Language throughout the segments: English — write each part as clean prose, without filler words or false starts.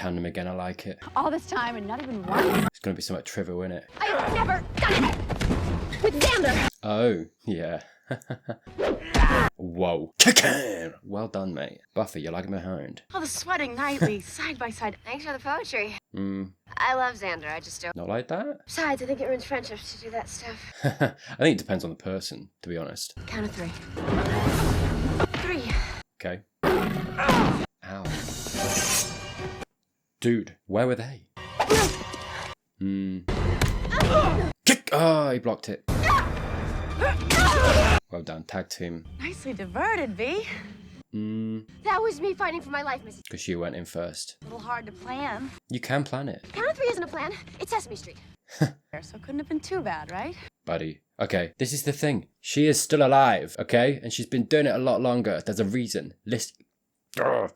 tandem again, I like it. All this time and not even one. It's gonna be somewhat trivial, isn't it? I've never done it with Xander. Oh, yeah. Whoa. Chicken! Well done, mate. Buffy, you're lagging behind. All the sweating nightly, side by side. Thanks for the poetry. I love Xander, I just don't. Not like that? Besides, I think it ruins friendships to do that stuff. I think it depends on the person, to be honest. Count of 3. 3. Okay. Ow. Dude, where were they? Kick! Oh, he blocked it. Well done, tag team. Nicely diverted, V. That was me fighting for my life, Mrs. Because you went in first. A little hard to plan. You can plan it. Count of 3 isn't a plan. It's Sesame Street. So it couldn't have been too bad, right? Buddy. Okay, this is the thing. She is still alive, okay? And she's been doing it a lot longer. There's a reason. Listen.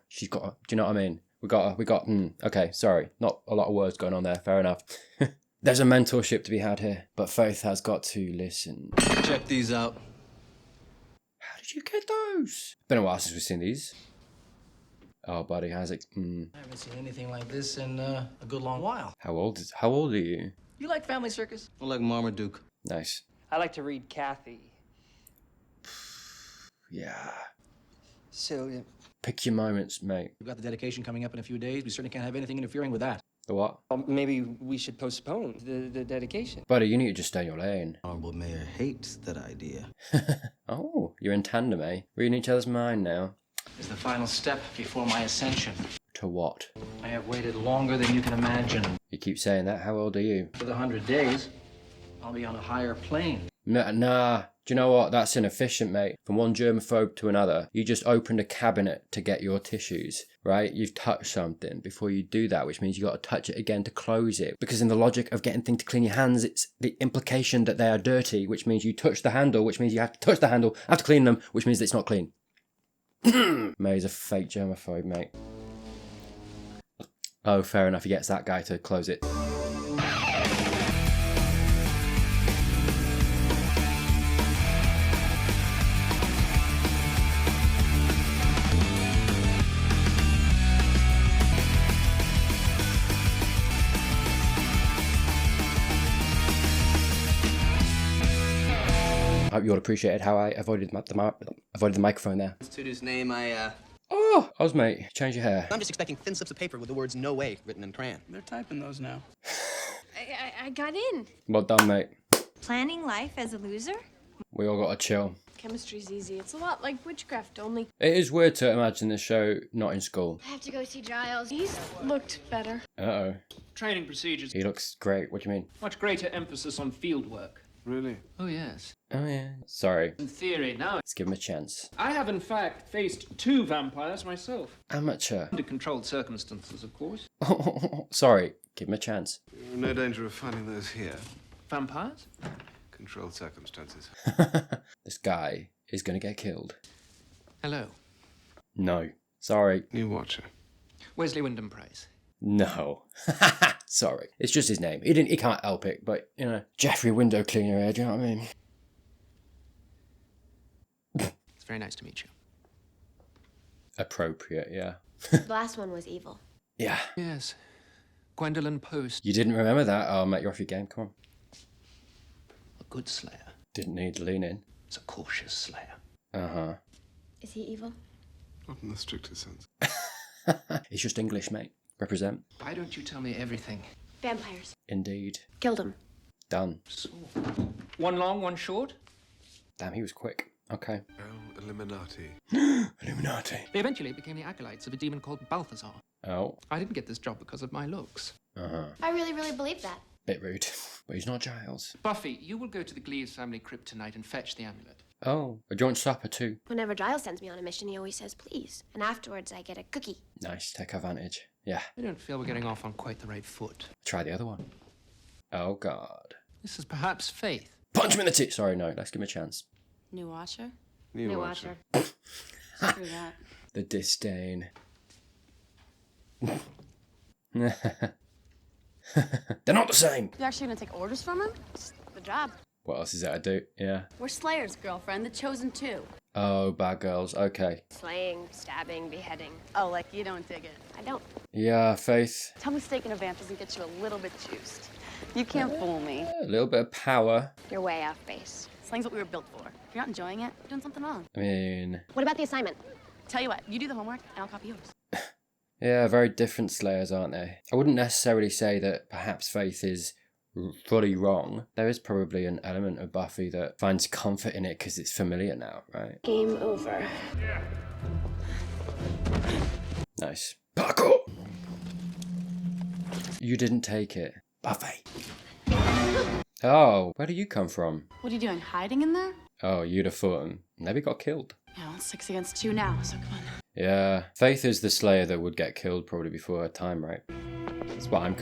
She's got... Do you know what I mean? We got... Okay, sorry. Not a lot of words going on there. Fair enough. There's a mentorship to be had here. But Faith has got to listen. Check these out. How did you get those? Been a while since we've seen these. Oh, buddy, how's it? I haven't seen anything like this in a good long while. How old are you? You like Family Circus? I like Marmaduke. Nice. I like to read Kathy. Yeah. So, Pick your moments, mate. We've got the dedication coming up in a few days. We certainly can't have anything interfering with that. The what? maybe we should postpone the dedication. Buddy, you need to just stay in your lane. Honorable Mayor hates that idea. Oh, you're in tandem, eh? Reading each other's mind now. It's the final step before my ascension. To what? I have waited longer than you can imagine. You keep saying that. How old are you? For the 100 days, I'll be on a higher plane. Nah. Do you know what? That's inefficient, mate. From one germaphobe to another. You just opened a cabinet to get your tissues, right? You've touched something before you do that, which means you got to touch it again to close it. Because in the logic of getting things to clean your hands, it's the implication that they are dirty, which means you touch the handle, which means you have to touch the handle, have to clean them, which means it's not clean. May's a fake germaphobe, mate. Oh, fair enough. He gets that guy to close it. I hope you all appreciated how I avoided the microphone there. Studio's name, Oh, Osmate, change your hair. I'm just expecting thin slips of paper with the words "No way" written in crayon. They're typing those now. I got in. Well done, mate. Planning life as a loser? We all gotta chill. Chemistry's easy. It's a lot like witchcraft, only It is weird to imagine this show not in school. I have to go see Giles. He's looked better. Uh-oh. Training procedures. He looks great. What do you mean? Much greater emphasis on field work. Really? Oh, yes. Oh, yeah. Sorry. In theory, now. Let's give him a chance. I have, in fact, faced 2 vampires myself. Amateur. Under controlled circumstances, of course. Sorry. Give him a chance. No danger of finding those here. Vampires? Controlled circumstances. This guy is gonna get killed. Hello. No. Sorry. New Watcher. Wesley Wyndham Price. No. Sorry. It's just his name. He can't help it, but, you know, Jeffrey Window Cleaner here, do you know what I mean? It's very nice to meet you. Appropriate, yeah. The last one was evil. Yeah. Yes. Gwendolyn Post. You didn't remember that? Oh, mate, you're off your game. Come on. A good slayer. Didn't need to lean in. It's a cautious slayer. Uh-huh. Is he evil? Not in the strictest sense. It's just English, mate. Represent. Why don't you tell me everything? Vampires. Indeed. Killed him. Done. So, 1 long, 1 short? Damn, he was quick. Okay. Oh, Illuminati. Illuminati. They eventually became the acolytes of a demon called Balthazar. Oh. I didn't get this job because of my looks. Uh-huh. I really believe that. Bit rude. But he's not Giles. Buffy, you will go to the Gleaves family crypt tonight and fetch the amulet. Oh, a joint supper too. Whenever Giles sends me on a mission, he always says please. And afterwards, I get a cookie. Nice, take advantage. Yeah. I don't feel we're getting off on quite the right foot. Try the other one. Oh, God. This is perhaps Faith. Punch him in the tit! Sorry, no, let's give him a chance. New Watcher? New Watcher. Screw that. The disdain. They're not the same! You actually gonna take orders from him? Good job. What else is that I do? Yeah. We're Slayer's girlfriend, the Chosen Two. Oh, bad girls. Okay. Slaying, stabbing, beheading. Oh, like you don't dig it. I don't. Yeah, Faith. Tell me steak in a vamp doesn't get you a little bit juiced. You can't fool me. A little bit of power. You're way off base. Slang's what we were built for. If you're not enjoying it, you're doing something wrong. I mean, What about the assignment? Tell you what, you do the homework and I'll copy yours. yeah, very different Slayers, aren't they? I wouldn't necessarily say that perhaps Faith is fully wrong. There is probably an element of Buffy that finds comfort in it because it's familiar now, right? Game over. Nice. Parkour! You didn't take it. Buffy. Oh, where do you come from? What are you doing, hiding in there? Oh, you'd have thought maybe got killed. Yeah, well, it's 6 against 2 now, so come on. Yeah, Faith is the Slayer that would get killed probably before her time, right? That's what I'm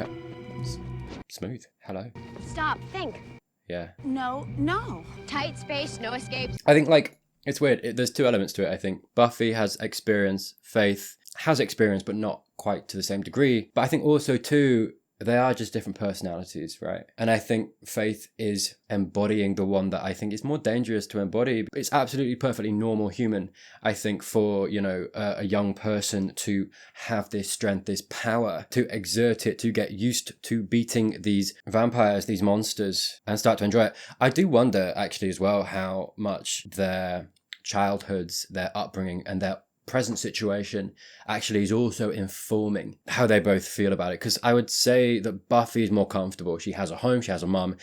smooth. Hello. Stop. Think. Yeah. No. Tight space, no escapes. I think, like, it's weird. There's two elements to it, I think. Buffy has experience. Faith has experience, but not quite to the same degree. But I think also, too, they are just different personalities, right? And I think Faith is embodying the one that I think is more dangerous to embody. It's absolutely perfectly normal human, I think, for, you know, a young person to have this strength, this power, to exert it, to get used to beating these vampires, these monsters, and start to enjoy it. I do wonder, actually, as well, how much their childhoods, their upbringing, and their present situation actually is also informing how they both feel about it, because I would say that Buffy is more comfortable. She has a home, she has a mum,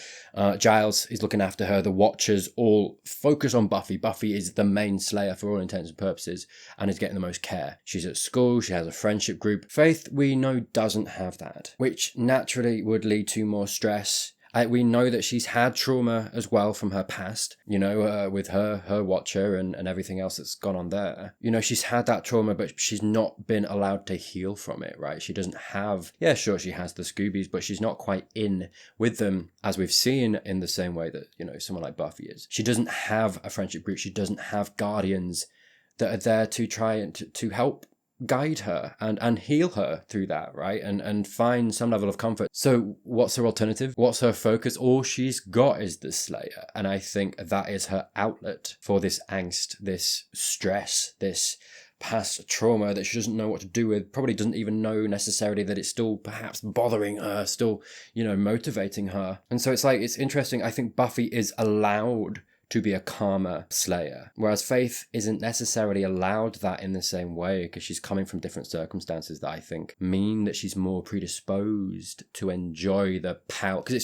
Giles is looking after her, the Watchers all focus on Buffy. Buffy is the main Slayer for all intents and purposes and is getting the most care. She's at school, she has a friendship group. Faith, we know, doesn't have that, which naturally would lead to more stress. We know that she's had trauma as well from her past, you know, with her Watcher and everything else that's gone on there. You know, she's had that trauma, but she's not been allowed to heal from it, right? She doesn't have, yeah, sure, she has the Scoobies, but she's not quite in with them, as we've seen, in the same way that, you know, someone like Buffy is. She doesn't have a friendship group. She doesn't have guardians that are there to try and to help guide her and heal her through that, right? And find some level of comfort. So what's her alternative? What's her focus? All she's got is the Slayer. And I think that is her outlet for this angst, this stress, this past trauma that she doesn't know what to do with, probably doesn't even know necessarily that it's still perhaps bothering her, still, you know, motivating her. And so it's like, it's interesting. I think Buffy is allowed to be a calmer Slayer, whereas Faith isn't necessarily allowed that in the same way, because she's coming from different circumstances that I think mean that she's more predisposed to enjoy the power, because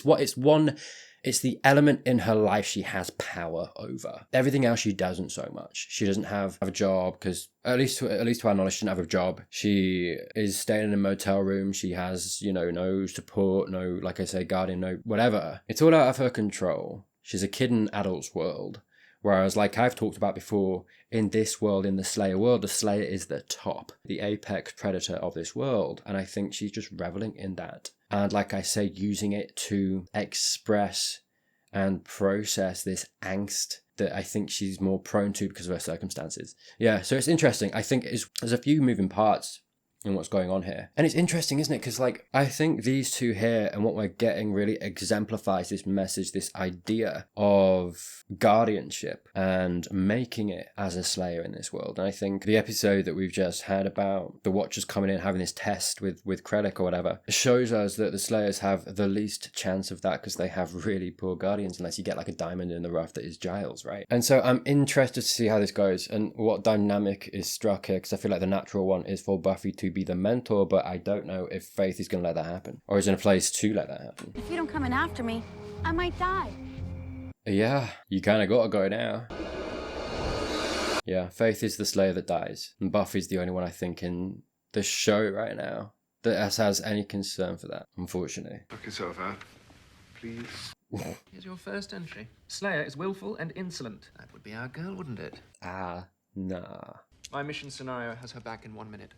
it's the element in her life she has power over. Everything else she doesn't so much. She doesn't have a job, because at least to our knowledge, she doesn't have a job. She is staying in a motel room. She has, you know, no support, no, like I say, guardian, no whatever. It's all out of her control. She's a kid in an adult's world. Whereas, like I've talked about before, in this world, in the Slayer world, the Slayer is the top, the apex predator of this world. And I think she's just reveling in that. And like I say, using it to express and process this angst that I think she's more prone to because of her circumstances. Yeah, so it's interesting. I think there's a few moving parts in what's going on here. And it's interesting, isn't it? Because, like, I think these two here and what we're getting really exemplifies this message, this idea of guardianship and making it as a Slayer in this world. And I think the episode that we've just had about the Watchers coming in, having this test with Krennic or whatever, shows us that the Slayers have the least chance of that because they have really poor guardians, unless you get like a diamond in the rough that is Giles, right? And so I'm interested to see how this goes and what dynamic is struck here, because I feel like the natural one is for Buffy to be the mentor, but I don't know if Faith is going to let that happen or is in a place to let that happen. If you don't come in after me, I might die. Yeah, you kind of got to go now. Yeah, Faith is the Slayer that dies, and Buffy's the only one I think in the show right now that has any concern for that, unfortunately. Knock yourself out, please. Here's your first entry. Slayer is willful and insolent. That would be our girl, wouldn't it? Ah, nah. My mission scenario has her back in 1 minute.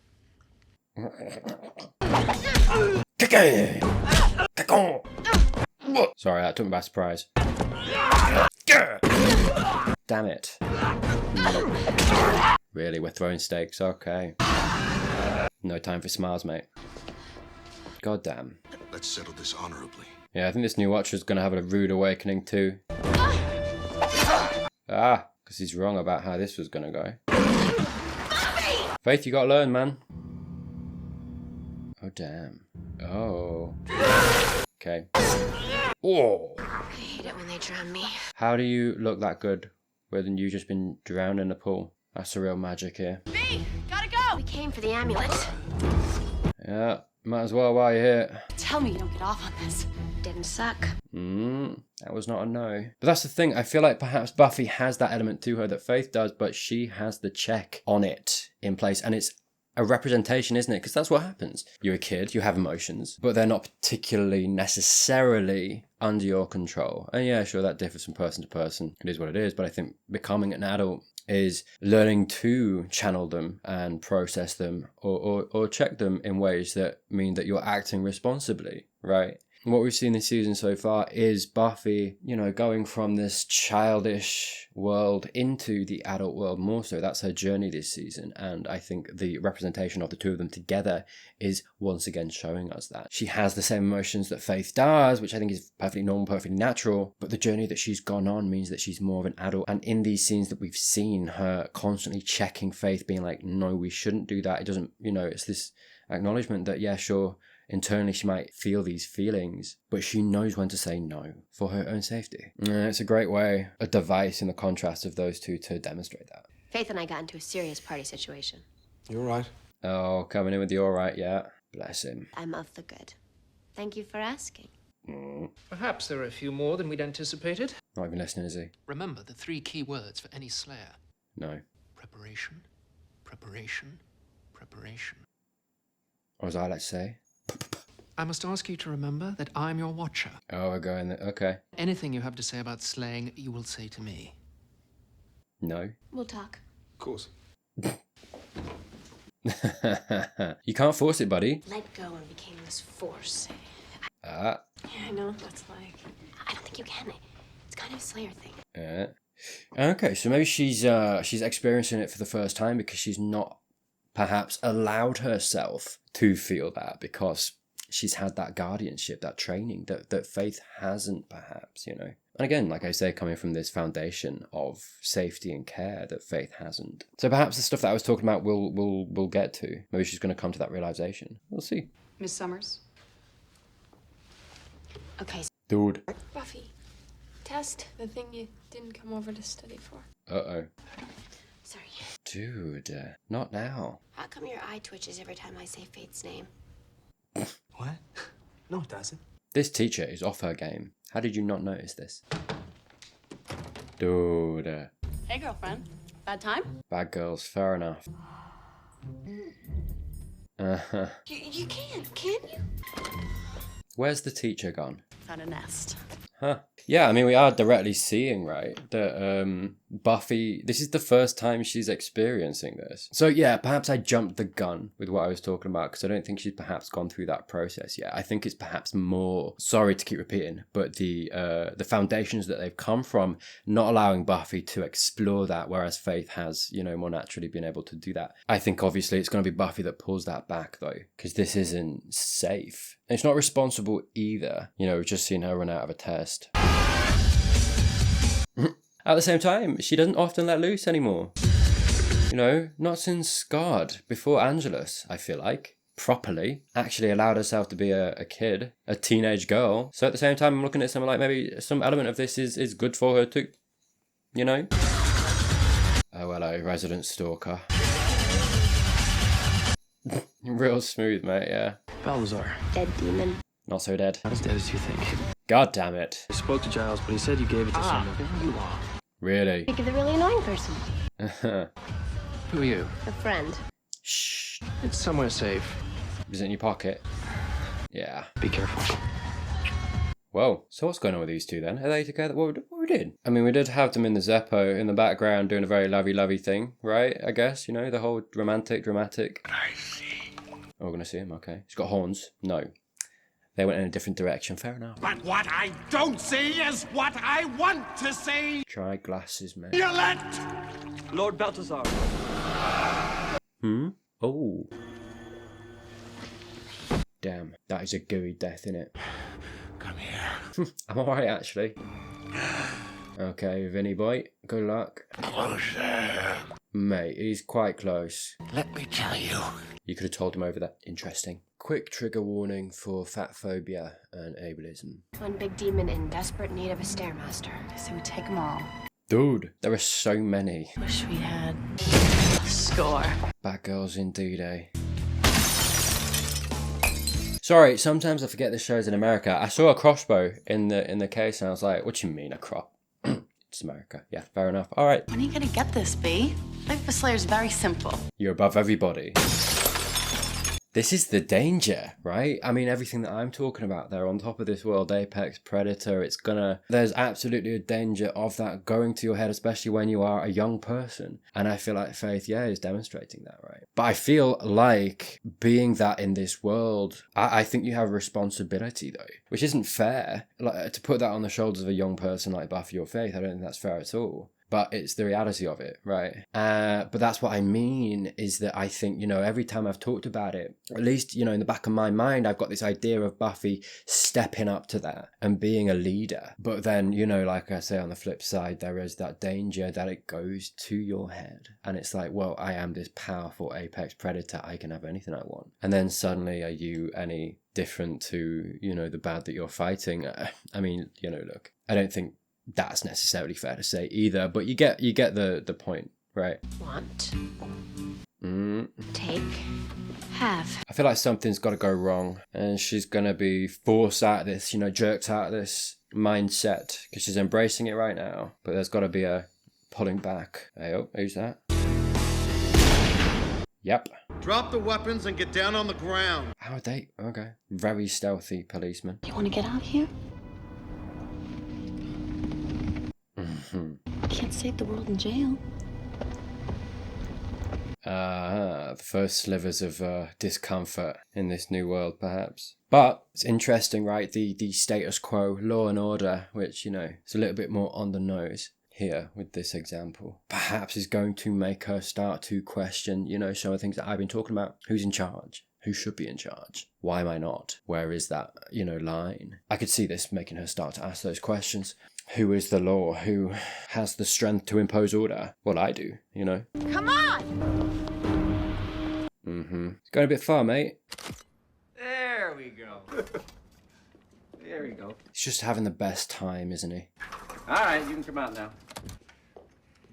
Sorry, that took me by surprise. Damn it. Really, we're throwing stakes? Okay. No time for smiles, mate. God damn. Let's settle this honorably. Yeah, I think this new Watcher's gonna have a rude awakening too. Ah, because he's wrong about how this was gonna go. Faith, you gotta learn, man. Oh, damn. Oh. Okay. Oh. I hate it when they drown me. How do you look that good when you've just been drowned in a pool? That's the real magic here. B, gotta go! We came for the amulet. Yeah, might as well while you're here. Tell me you don't get off on this. Didn't suck. That was not a no. But that's the thing, I feel like perhaps Buffy has that element to her that Faith does, but she has the check on it in place, and it's a representation, isn't it? Because that's what happens. You're a kid, you have emotions, but they're not particularly necessarily under your control. And yeah, sure, that differs from person to person. It is what it is, but I think becoming an adult is learning to channel them and process them or check them in ways that mean that you're acting responsibly, right? And what we've seen this season so far is Buffy, you know, going from this childish world into the adult world more so. That's her journey this season. And I think the representation of the two of them together is once again showing us that. She has the same emotions that Faith does, which I think is perfectly normal, perfectly natural. But the journey that she's gone on means that she's more of an adult. And in these scenes that we've seen her constantly checking Faith, being like, no, we shouldn't do that. It doesn't, you know, it's this acknowledgement that, yeah, sure, internally she might feel these feelings, but she knows when to say no for her own safety. It's a great way, a device in the contrast of those two to demonstrate that. Faith and I got into a serious party situation. You're right. Oh, coming in with the all right, yeah. Bless him. I'm of the good. Thank you for asking. Perhaps there are a few more than we'd anticipated. Not even listening, is he? Remember the 3 key words for any slayer. No. Preparation, preparation, preparation. Or as I like to say, I must ask you to remember that I'm your watcher. oh, we're going there. Okay. Anything you have to say about slaying, you will say to me. No. We'll talk. Of course. You can't force it, buddy. Let go and became this force. Ah. Yeah, I know what that's like. I don't think you can. It's kind of a Slayer thing. Okay, so maybe she's experiencing it for the first time because she's not perhaps allowed herself to feel that because she's had that guardianship, that training that Faith hasn't, perhaps, you know. And again, like I say, coming from this foundation of safety and care that Faith hasn't. So perhaps the stuff that I was talking about we'll get to. Maybe she's going to come to that realization. We'll see. Miss Summers? Okay, Dude. Buffy, test the thing you didn't come over to study for. Uh-oh. sorry. Dude, not now. How come your eye twitches every time I say Faith's name? What? No, it doesn't. This teacher is off her game. How did you not notice this? Dude. Hey, girlfriend. Bad time? Bad girls, fair enough. Uh-huh. You can you? Where's the teacher gone? Found a nest. Huh. Yeah, I mean, we are directly seeing, right, that Buffy, this is the first time she's experiencing this. So yeah, perhaps I jumped the gun with what I was talking about because I don't think she's perhaps gone through that process yet. I think it's perhaps more, sorry to keep repeating, but the foundations that they've come from not allowing Buffy to explore that, whereas Faith has, you know, more naturally been able to do that. I think obviously it's going to be Buffy that pulls that back though, because this isn't safe. And it's not responsible either. You know, we've just seen her run out of a test. At the same time, she doesn't often let loose anymore. You know, not since Scarred, before Angelus, I feel like. Properly. Actually allowed herself to be a kid, a teenage girl. So at the same time, I'm looking at something like maybe some element of this is good for her too. You know? Oh, hello, resident stalker. Real smooth, mate, yeah. Balthazar. Dead demon. Not so dead. Not as dead as you think. God damn it. I spoke to Giles, but he said you gave it to someone. Who you are? Really? Think of the really annoying person. Who are you? A friend. Shh. It's somewhere safe. Is it in your pocket? Yeah. Be careful. Whoa. So what's going on with these two then? Are they together? What we did? I mean, we did have them in the Zeppo in the background doing a very lovey thing, right? I guess, you know, the whole romantic, dramatic. I see. Oh, we're going to see him? Okay. He's got horns. No. They went in a different direction. Fair enough. But what I don't see is what I want to see. Try glasses, mate. Elect! Lord Balthazar. Oh. Damn. That is a gooey death, innit? Come here. I'm alright, actually. Okay, Vinny boy, good luck. Closer. Mate, he's quite close. Let me tell you. You could have told him over that. Interesting. Quick trigger warning for fatphobia and ableism. One big demon in desperate need of a stairmaster. So we take them all. Dude, there are so many. Wish we had a score. Bad girls indeed, eh? Sorry, sometimes I forget this show's in America. I saw a crossbow in the case and I was like, what do you mean a crop? It's America. Yeah, fair enough. All right. When are you gonna get this, B? Life for Slayer's very simple. You're above everybody. This is the danger, right? I mean, everything that I'm talking about there on top of this world, apex predator, there's absolutely a danger of that going to your head, especially when you are a young person. And I feel like Faith, is demonstrating that, right? But I feel like being that in this world, I think you have a responsibility though, which isn't fair. Like, to put that on the shoulders of a young person like Buffy or Faith, I don't think that's fair at all. But it's the reality of it, right? But that's what I mean is that I think, every time I've talked about it, at least, in the back of my mind, I've got this idea of Buffy stepping up to that and being a leader. But then, like I say, on the flip side, there is that danger that it goes to your head. And it's like, well, I am this powerful apex predator. I can have anything I want. And then suddenly, are you any different to, the bad that you're fighting? I mean, look, I don't think that's necessarily fair to say either, but you get the point, right? Want. Take. Have. I feel like something's got to go wrong, and she's gonna be forced out of this, jerked out of this mindset because she's embracing it right now. But there's got to be a pulling back. Hey, who's that? Yep. Drop the weapons and get down on the ground. How are they? Okay. Very stealthy policeman. You want to get out here? Can't save the world in jail. The first slivers of discomfort in this new world, perhaps. But it's interesting, right? The status quo, law and order, which, is a little bit more on the nose here with this example. Perhaps is going to make her start to question, some of the things that I've been talking about. Who's in charge? Who should be in charge? Why am I not? Where is that, line? I could see this making her start to ask those questions. Who is the law? Who has the strength to impose order? Well, I do, Come on! It's going a bit far, mate. There we go. There we go. He's just having the best time, isn't he? All right, you can come out now.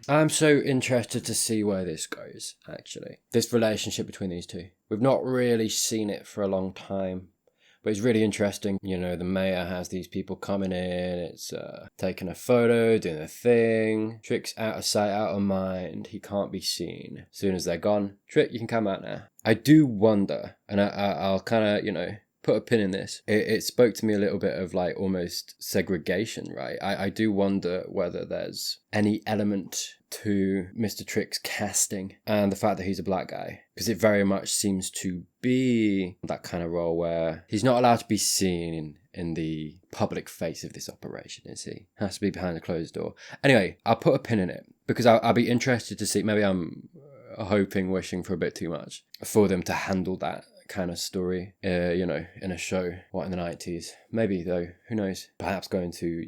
I'm so interested to see where this goes, actually. This relationship between these two. We've not really seen it for a long time. But it's really interesting, the mayor has these people coming in, it's taking a photo, doing a thing. Trick's out of sight, out of mind, he can't be seen. As soon as they're gone, Trick, you can come out now. I do wonder, and I'll kind of, put a pin in this. It spoke to me a little bit of like almost segregation, right? I do wonder whether there's any element to Mr. Trick's casting and the fact that he's a black guy, because it very much seems to be that kind of role where he's not allowed to be seen in the public face of this operation, is he? Has to be behind a closed door. Anyway, I'll put a pin in it because I'll be interested to see. Maybe I'm wishing for a bit too much for them to handle that kind of story, in a show, in the 90s. Maybe, though, who knows? Perhaps going to,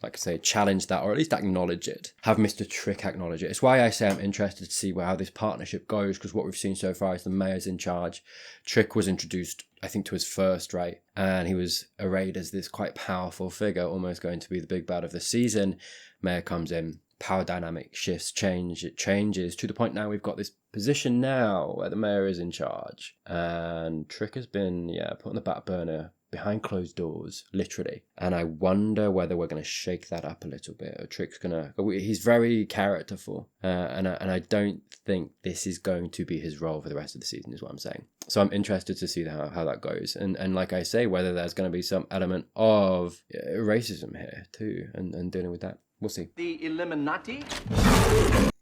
like I say, challenge that, or at least acknowledge it. Have Mr. Trick acknowledge it. It's why I say I'm interested to see how this partnership goes, because what we've seen so far is the mayor's in charge. Trick was introduced, I think, to us first, right? And he was arrayed as this quite powerful figure, almost going to be the big bad of the season. Mayor comes in. Power dynamic shifts, it changes to the point now we've got this position now where the mayor is in charge, and Trick has been put on the back burner behind closed doors, literally. And I wonder whether we're going to shake that up a little bit, or Trick's he's very characterful, and I don't think this is going to be his role for the rest of the season, is what I'm saying. So I'm interested to see how that goes, and like I say, whether there's going to be some element of racism here too, and dealing with that. We'll see. The Illuminati?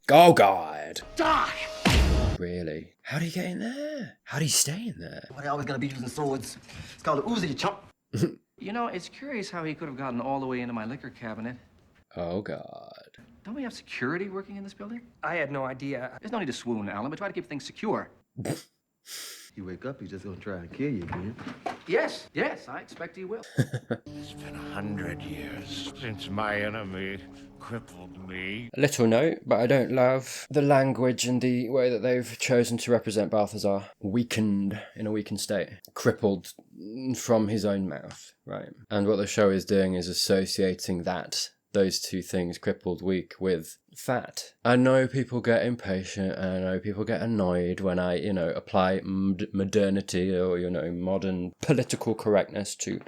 Oh, God. Die! Really? How do you get in there? How do you stay in there? Why they always gotta be using swords? It's called a Uzi, you chump. It's curious how he could have gotten all the way into my liquor cabinet. Oh, God. Don't we have security working in this building? I had no idea. There's no need to swoon, Alan, but try to keep things secure. You wake up, he's just gonna try and kill you again. Yes, I expect he will. It's been 100 years since my enemy crippled me. A little note, but I don't love the language and the way that they've chosen to represent Balthazar. Weakened, in a weakened state. Crippled from his own mouth, right? And what the show is doing is associating those two things, crippled, weak, with fat. I know people get impatient and I know people get annoyed when I, apply modernity or, modern political correctness to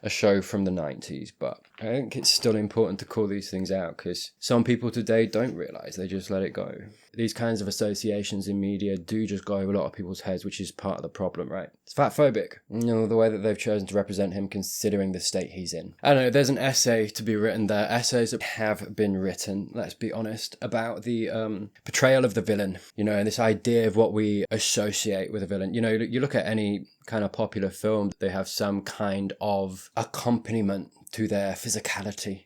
a show from the 90s, but I think it's still important to call these things out because some people today don't realise, they just let it go. These kinds of associations in media do just go over a lot of people's heads, which is part of the problem, right? It's fatphobic. The way that they've chosen to represent him considering the state he's in. I don't know, there's an essay to be written there. Essays have been written, let's be honest, about the portrayal of the villain, and this idea of what we associate with a villain. You look at any kind of popular film, they have some kind of accompaniment to their physicality,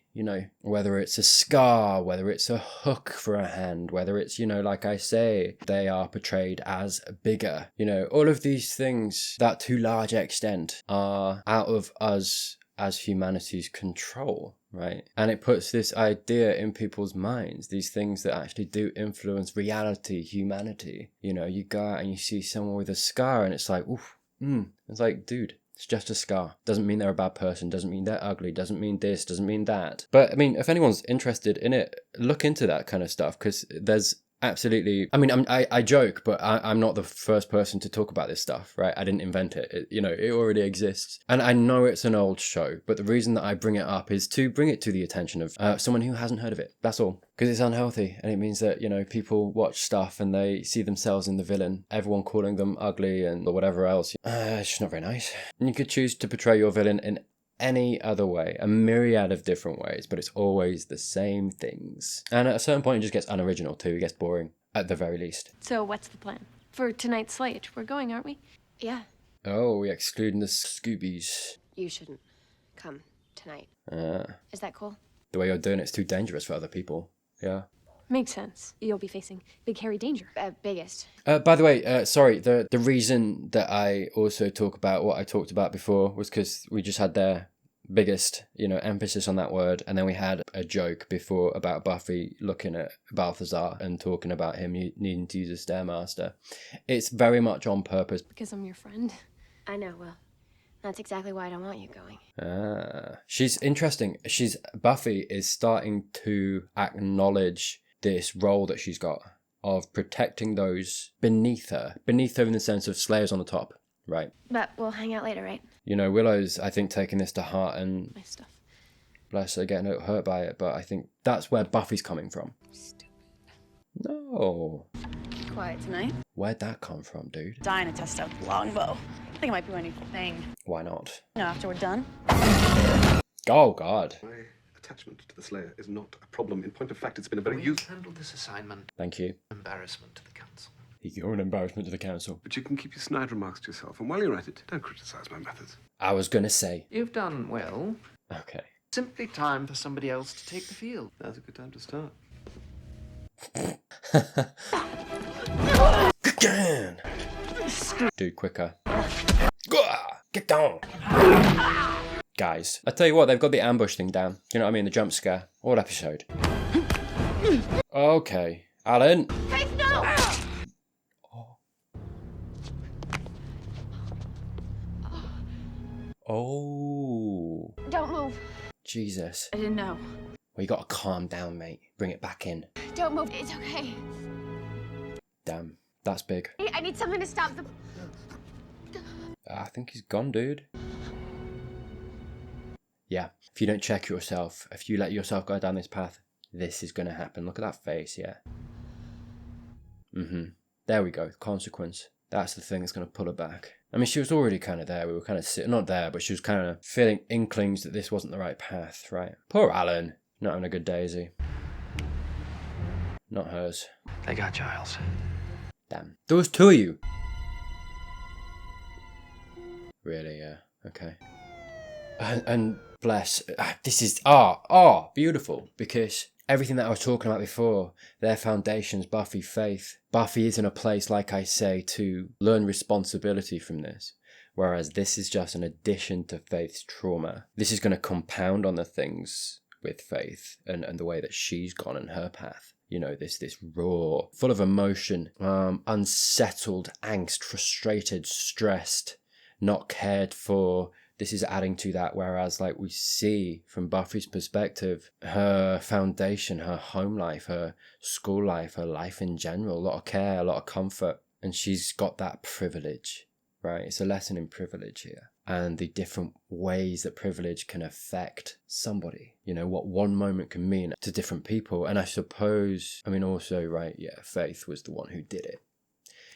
whether it's a scar, whether it's a hook for a hand, whether it's, like I say, they are portrayed as bigger. All of these things that to large extent are out of us as humanity's control, right? And it puts this idea in people's minds, these things that actually do influence reality, humanity. You go out and you see someone with a scar and it's like, oof, it's like, dude, it's just a scar. Doesn't mean they're a bad person, doesn't mean they're ugly, doesn't mean this, doesn't mean that. But if anyone's interested in it, look into that kind of stuff because there's absolutely, I joke, but I'm not the first person to talk about this stuff, right? I didn't invent it. It already exists. And I know it's an old show, but the reason that I bring it up is to bring it to the attention of someone who hasn't heard of it. That's all. Because it's unhealthy, and it means that, people watch stuff and they see themselves in the villain, everyone calling them ugly and or whatever else. It's just not very nice. And you could choose to portray your villain in any other way, a myriad of different ways, but it's always the same things. And at a certain point, it just gets unoriginal too. It gets boring, at the very least. So what's the plan? For tonight's slate, we're going, aren't we? Yeah. Oh, we're excluding the Scoobies. You shouldn't come tonight. Is that cool? The way you're doing it's too dangerous for other people. Yeah. Makes sense. You'll be facing big, hairy danger. Biggest. By the way, sorry, the reason that I also talk about what I talked about before was because we just had their biggest, emphasis on that word, and then we had a joke before about Buffy looking at Balthazar and talking about him needing to use a Stairmaster. It's very much on purpose. Because I'm your friend. I know, Will. That's exactly why I don't want you going. She's interesting. Buffy is starting to acknowledge this role that she's got of protecting those beneath her in the sense of Slayers on the top, right? But we'll hang out later, right? Willow's, I think, taking this to heart and My stuff. bless her, getting hurt by it, but I think that's where Buffy's coming from. Stupid. No. Quiet tonight. Where'd that come from, dude? Dying to test out the longbow. I think it might be my new thing. Why not? After we're done. Oh, God. My attachment to the Slayer is not a problem. In point of fact, it's been a very We've useful... handled this assignment. Thank you. Embarrassment to the council. You're an embarrassment to the council. But you can keep your snide remarks to yourself, and while you're at it, don't criticise my methods. I was going to say. You've done well. Okay. Simply time for somebody else to take the field. Now's a good time to start. Dude, quicker. Get down. Guys, I tell you what, they've got the ambush thing down. You know what I mean? The jump scare. All episode. Okay. Alan. Faith, no! Oh. Don't move. Jesus. I didn't know. Well, you gotta calm down, mate. Bring it back in. Don't move. It's okay. Damn. That's big. I need something to stop the... I think he's gone, dude. Yeah. If you don't check yourself, if you let yourself go down this path, this is gonna happen. Look at that face, yeah. There we go. Consequence. That's the thing that's gonna pull her back. I mean, she was already kind of there. We were kind of sitting, not there, but she was kind of feeling inklings that this wasn't the right path, right? Poor Alan. Not having a good day, is he? Not hers. They got Giles. Damn. There was two of you. Really, yeah. Okay. And bless. This is beautiful, because everything that I was talking about before, their foundations, Buffy, Faith. Buffy is in a place, like I say, to learn responsibility from this. Whereas this is just an addition to Faith's trauma. This is going to compound on the things with Faith and the way that she's gone in her path. You know, this raw, full of emotion, unsettled, angst, frustrated, stressed, not cared for. This is adding to that, whereas like we see from Buffy's perspective, her foundation, her home life, her school life, her life in general, a lot of care, a lot of comfort. And she's got that privilege. Right, it's a lesson in privilege here and the different ways that privilege can affect somebody. You know, what one moment can mean to different people. And I suppose, I mean, also, right, yeah, Faith was the one who did it.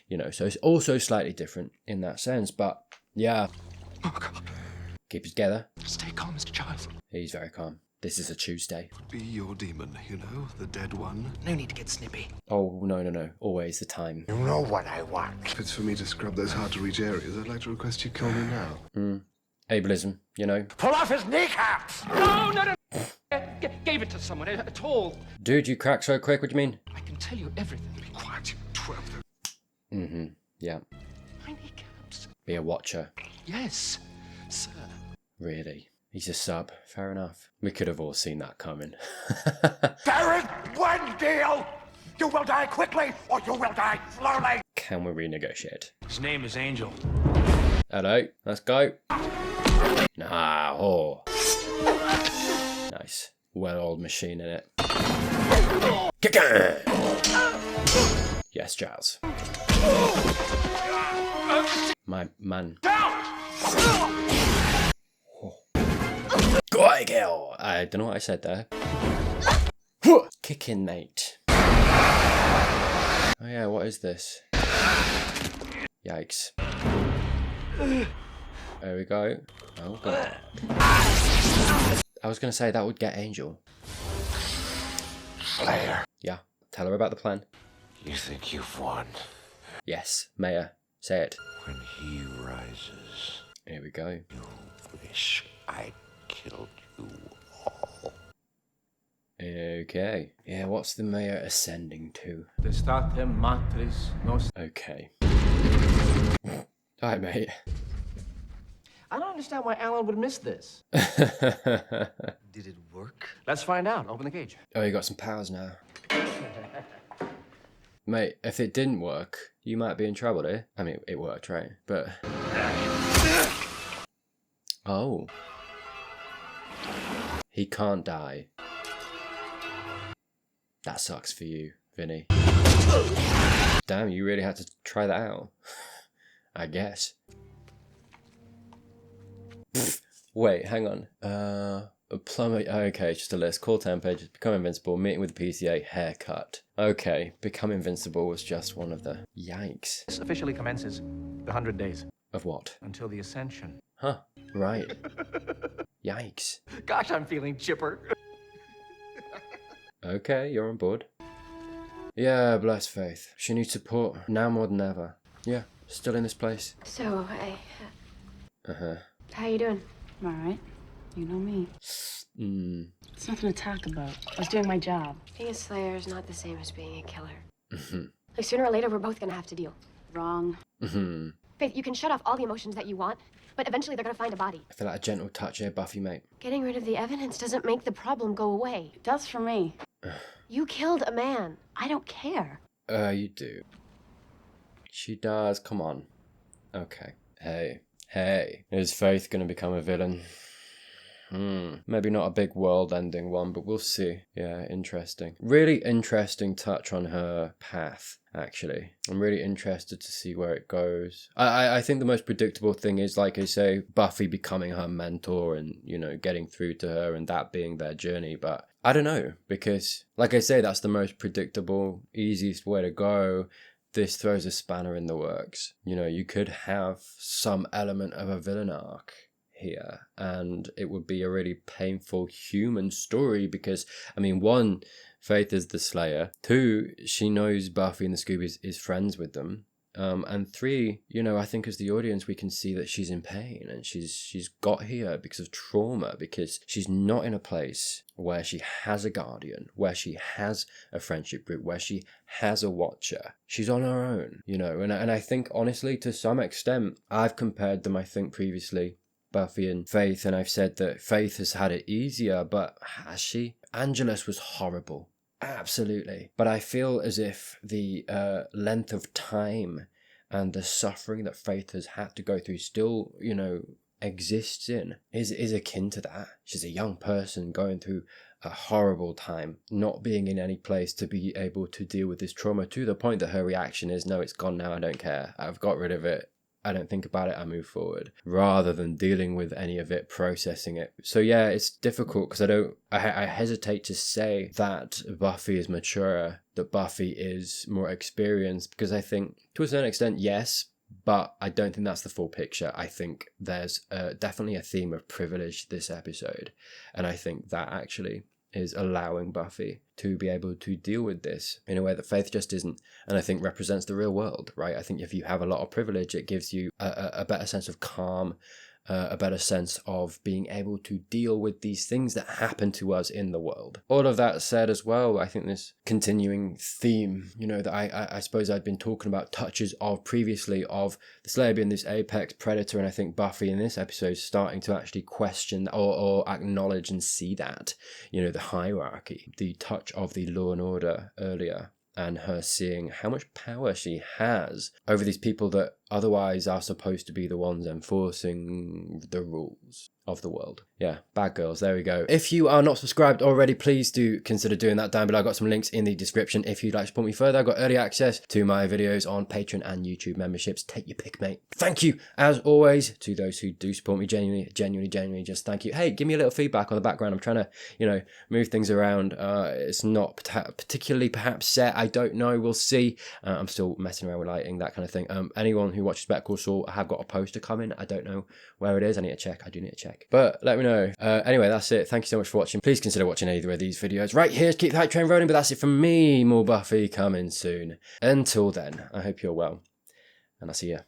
You know, so it's also slightly different in that sense. But yeah, Oh, God. keep it together. Stay calm, Mr. Giles. He's very calm. This is a Tuesday. Be your demon, you know, the dead one. No need to get snippy. Oh, no. Always the time. You know what I want. If it's for me to scrub those hard-to-reach areas, I'd like to request you kill me now. Ableism, you know. Pull off his kneecaps! No. Gave it to someone, a tall. Dude, you crack so quick, what do you mean? I can tell you everything. Be quiet, you twelve. Yeah. My kneecaps. Be a watcher. Yes, sir. Really? He's a sub. Fair enough. We could have all seen that coming. There is one deal! You will die quickly, or you will die slowly! Can we renegotiate? His name is Angel. Hello, let's go. Nah, oh. Nice. Well-oiled machine in it. Kick it! Yes, Giles. My man. Go girl! I don't know what I said there. Kicking, mate. Oh yeah, what is this? Yikes. There we go. Oh god. I was going to say that would get Angel. Slayer. Yeah, tell her about the plan. You think you've won? Yes, Mayor, say it. When he rises, Here we go. you wish I'd killed you all. Okay. Yeah, what's the Mayor ascending to? Destatem matris nos. Okay. Alright, mate. I don't understand why Alan would miss this. Did it work? Let's find out. Open the cage. Oh, you got some powers now. Mate, if it didn't work, you might be in trouble here. I mean, it worked, right? But... Oh. He can't die. That sucks for you, Vinny. Damn, you really had to try that out. I guess. Pfft, wait, hang on. A plumber. Okay, just a list. Call 10 pages. Become invincible. Meeting with the PCA. Haircut. Okay, become invincible was just one of the. Yikes. This officially commences the 100 days. Of what? Until the ascension. Huh. Right. Yikes. Gosh, I'm feeling chipper. Okay, you're on board. Yeah, bless Faith. She needs support now more than ever. Yeah, still in this place. So, Uh-huh. how you doing? I'm all right. You know me. It's nothing to talk about. I was doing my job. Being a slayer is not the same as being a killer. Like, sooner or later, we're both gonna have to deal. Wrong. Faith, you can shut off all the emotions that you want, but eventually they're gonna find a body. I feel like a gentle touch here, Buffy, mate. Getting rid of the evidence doesn't make the problem go away. It does for me. You killed a man. I don't care. You do. She does. Come on. Okay. Hey. Is Faith gonna become a villain? Maybe not a big world-ending one, but we'll see. Yeah, interesting. Really interesting touch on her path, actually. I'm really interested to see where it goes. I think the most predictable thing is, like I say, Buffy becoming her mentor and, you know, getting through to her and that being their journey. But I don't know, because, like I say, that's the most predictable, easiest way to go. This throws a spanner in the works. You know, you could have some element of a villain arc here, and it would be a really painful human story because, I mean, one, Faith is the Slayer. Two, she knows Buffy and the Scoobies is friends with them. And 3, you know, I think as the audience we can see that she's in pain, and she's got here because of trauma, because she's not in a place where she has a guardian, where she has a friendship group, where she has a watcher. She's on her own, you know, and I think honestly to some extent I've compared them, I think previously, Buffy and Faith, and I've said that Faith has had it easier, but has she? Angelus was horrible. Absolutely. But I feel as if the length of time and the suffering that Faith has had to go through still, you know, exists in is akin to that. She's a young person going through a horrible time, not being in any place to be able to deal with this trauma, to the point that her reaction is, no, it's gone now, I don't care. I've got rid of it. I don't think about it, I move forward, rather than dealing with any of it, processing it. So yeah, it's difficult because I hesitate to say that Buffy is mature, that Buffy is more experienced, because I think to a certain extent, yes, but I don't think that's the full picture. I think there's definitely a theme of privilege this episode, and I think that actually is allowing Buffy to be able to deal with this in a way that Faith just isn't, and I think represents the real world, right? I think if you have a lot of privilege, it gives you a better sense of calm, a better sense of being able to deal with these things that happen to us in the world. All of that said as well, I think this continuing theme, you know, that I suppose I'd been talking about touches of previously, of the Slayer being this apex predator, and I think Buffy in this episode is starting to actually question or acknowledge and see that, you know, the hierarchy, the touch of the law and order earlier, and her seeing how much power she has over these people that otherwise are supposed to be the ones enforcing the rules of the world. Yeah, bad girls, there we go. If you are not subscribed already, please do consider doing that down below. I've got some links in the description if you'd like to support me further. I've got early access to my videos on Patreon and YouTube memberships. Take your pick, mate. Thank you, as always, to those who do support me. Genuinely, just thank you. Hey, give me a little feedback on the background. I'm trying to, you know, move things around. It's not particularly perhaps set. I don't know. We'll see. I'm still messing around with lighting, that kind of thing. Anyone who watches Better Call Saul, I have got a poster coming. I don't know where it is. I need to check. I do need to check. But let me know. Anyway, that's it. Thank you so much for watching. Please consider watching either of these videos right here to keep the hype train rolling. But that's it from me. More Buffy coming soon. Until then, I hope you're well, and I'll see you